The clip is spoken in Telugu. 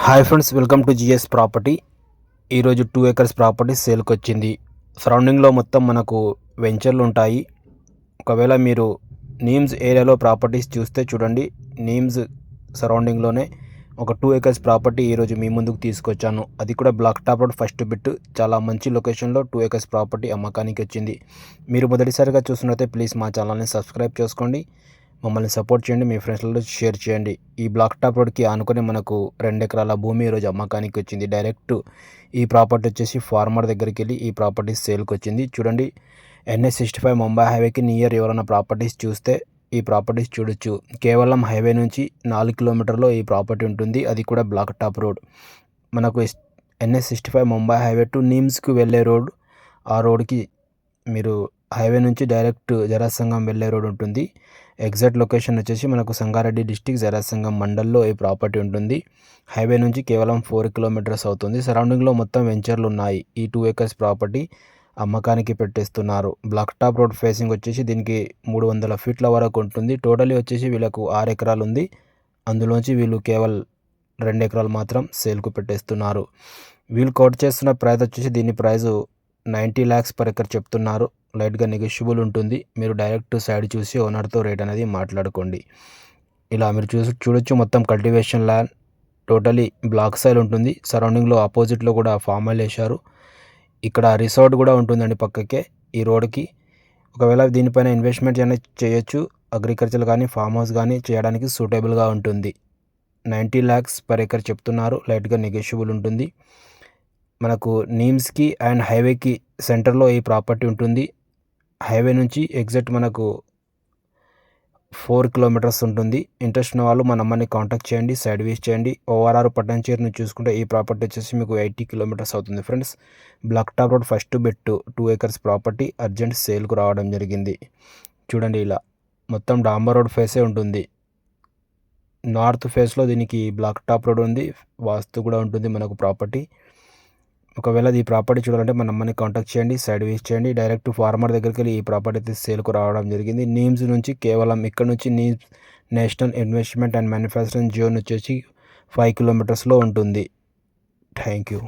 Hi friends, welcome to GS property. ఈరోజు 2 acres ప్రాపర్టీ సేల్కి వచ్చింది. సరౌండింగ్లో మొత్తం మనకు వెంచర్లు ఉంటాయి. ఒకవేళ మీరు నీమ్స్ ఏరియాలో ప్రాపర్టీస్ చూస్తే చూడండి, నీమ్స్ సరౌండింగ్లోనే ఒక 2 acres ప్రాపర్టీ ఈరోజు మీ ముందుకు తీసుకొచ్చాను. అది కూడా black top road first bit, చాలా మంచి లొకేషన్లో 2 acres ప్రాపర్టీ అమ్మకానికి వచ్చింది. మీరు మొదటిసారిగా చూస్తున్నట్లయితే ప్లీజ్ మా ఛానల్ని సబ్స్క్రైబ్ చేసుకోండి, మమ్మల్ని సపోర్ట్ చేయండి, మీ ఫ్రెండ్స్లలో షేర్ చేయండి. ఈ బ్లాక్ టాప్ రోడ్కి ఆనుకొని మనకు 2 ఎకరాల భూమి ఈరోజు అమ్మకానికి వచ్చింది. డైరెక్ట్ ఈ ప్రాపర్టీ వచ్చేసి ఫార్మర్ దగ్గరికి వెళ్ళి ఈ ప్రాపర్టీ సేల్కి వచ్చింది. చూడండి, NH65 ముంబై హైవేకి నియర్ ఎవరైనా ప్రాపర్టీస్ చూస్తే ఈ ప్రాపర్టీస్ చూడొచ్చు. కేవలం హైవే నుంచి 4 కిలోమీటర్లో ఈ ప్రాపర్టీ ఉంటుంది. అది కూడా బ్లాక్ టాప్ రోడ్. మనకు NH65 ముంబై హైవే టు నీమ్స్కి వెళ్ళే రోడ్. ఆ రోడ్కి మీరు హైవే నుంచి డైరెక్ట్ జరాసంగం వెళ్ళే రోడ్ ఉంటుంది. ఎగ్జాక్ట్ లొకేషన్ వచ్చేసి మనకు సంగారెడ్డి డిస్టిక్ జరాసంగం మండల్లో ఈ ప్రాపర్టీ ఉంటుంది. హైవే నుంచి కేవలం 4 కిలోమీటర్స్ అవుతుంది. సరౌండింగ్లో మొత్తం వెంచర్లు ఉన్నాయి. ఈ 2 acres ప్రాపర్టీ అమ్మకానికి పెట్టేస్తున్నారు. బ్లాక్ టాప్ రోడ్ ఫేసింగ్ వచ్చేసి దీనికి 300 ఫీట్ల వరకు ఉంటుంది. టోటలీ వచ్చేసి వీళ్ళకు 6 ఎకరాలు ఉంది. అందులోంచి వీళ్ళు కేవలం 2 ఎకరాలు మాత్రం సేల్కు పెట్టేస్తున్నారు. వీళ్ళు కోట్ చేస్తున్న ప్రైస్ వచ్చేసి దీని ప్రైజు 90 lakhs per acre చెప్తున్నారు. లైట్గా నెగోషియబుల్ ఉంటుంది. మీరు డైరెక్ట్ సైడ్ చూసి ఓనర్తో రేట్ అనేది మాట్లాడుకోండి. ఇలా మీరు చూడొచ్చు, మొత్తం cultivation land, totally black soil ఉంటుంది. సరౌండింగ్లో ఆపోజిట్లో కూడా ఫామ్ ఆయిల్ వేశారు. ఇక్కడ రిసార్ట్ కూడా ఉంటుందండి పక్కకే ఈ రోడ్కి. ఒకవేళ దీనిపైన ఇన్వెస్ట్మెంట్ అనేది చేయొచ్చు. అగ్రికల్చర్ కానీ ఫామ్ హౌస్ కానీ చేయడానికి సూటబుల్గా ఉంటుంది. 90 lakhs per acre చెప్తున్నారు. లైట్గా నెగోషియబుల్ ఉంటుంది. మనకు నీమ్స్కి అండ్ హైవేకి సెంటర్లో ఈ ప్రాపర్టీ ఉంటుంది. హైవే నుంచి ఎగ్జాక్ట్ మనకు 4 కిలోమీటర్స్ ఉంటుంది. ఇంట్రెస్ట్ ఉన్న వాళ్ళు మా నెంబర్ని కాంటాక్ట్ చేయండి, సైడ్ విజిట్ చేయండి. ఓఆర్ఆర్ పట్టణచేరు నుంచి చూసుకుంటే ఈ ప్రాపర్టీ వచ్చేసి మీకు 80 కిలోమీటర్స్ అవుతుంది. Friends, black top road first బెట్ 2 acres ప్రాపర్టీ అర్జెంట్ సేల్కు రావడం జరిగింది. చూడండి, ఇలా మొత్తం డాంబర్ రోడ్ ఫేసే ఉంటుంది. నార్త్ ఫేస్లో దీనికి బ్లాక్ టాప్ రోడ్ ఉంది. వాస్తు కూడా ఉంటుంది మనకు ప్రాపర్టీ. ఒకవేళ ఈ ప్రాపర్టీ చూడాలంటే మన నెంబర్ని కాంటాక్ట్ చేయండి, సైడ్ విజిట్ చేయండి. డైరెక్ట్ ఫార్మర్ దగ్గరికి వెళ్ళి ఈ ప్రాపర్టీ అయితే సేల్కు రావడం జరిగింది. నీమ్స్ నుంచి కేవలం ఇక్కడ నుంచి NIMS national investment and manufacturing zone వచ్చేసి 5 కిలోమీటర్స్లో ఉంటుంది. Thank you.